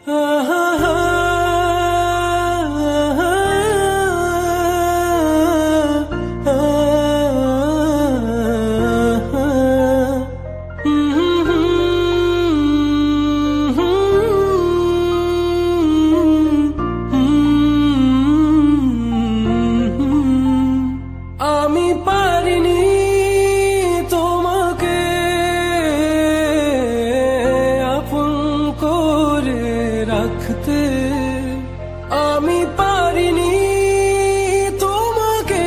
আমি পারিনি তোমাকে আপন করে রাখতে, আমি পারিনি তোমাকে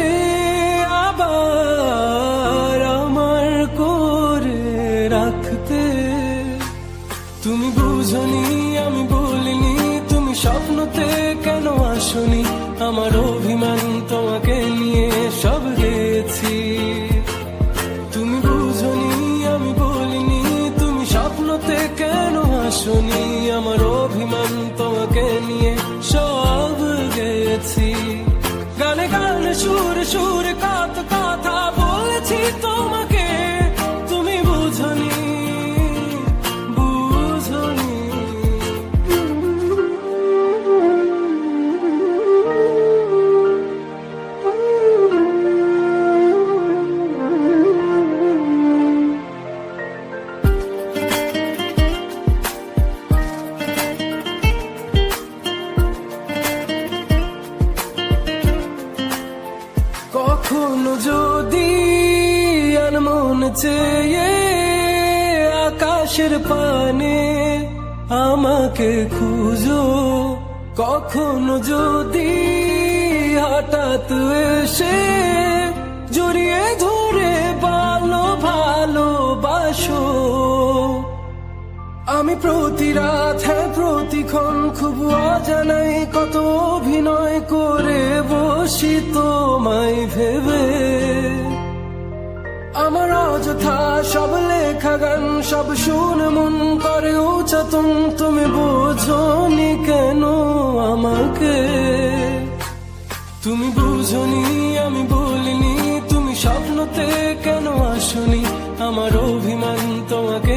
আবার আমার করে রাখতে। তুমি বুঝনি আমি বলিনি, তুমি স্বপ্নতে কেন আসনি, আমার অভিমান তোমাকে নিয়ে সব গেছি। তুমি বুঝনি আমি বলিনি, তুমি স্বপ্নতে কেন আসনি, আমার অভিমান তোমাকে নিয়ে সব গেছি। গানে গানে সুরে সুরে কত কথা বলেছি তোমাকে, তুমি বুঝনি বুঝনি। কখনো যদি আনমন চেয়ে আকাশের পানে আমাকে খুঁজো, কখনো যদি হঠাৎ এসে জড়িয়ে ধরে ভালোবাসো, আমি প্রতি রাত প্রতিক্ষণ খুব অজানাই কত অভিনয় করে বসি তোমায় ভেবে। আমার অযথা সব লেখা গান সব শুনে মন করে উচ্চাতন, তুমি বোঝনি কেন আমাকে। তুমি বুঝনি আমি বলিনি, তুমি স্বপ্নতে কেন আসনি, আমার অভিমান তোমাকে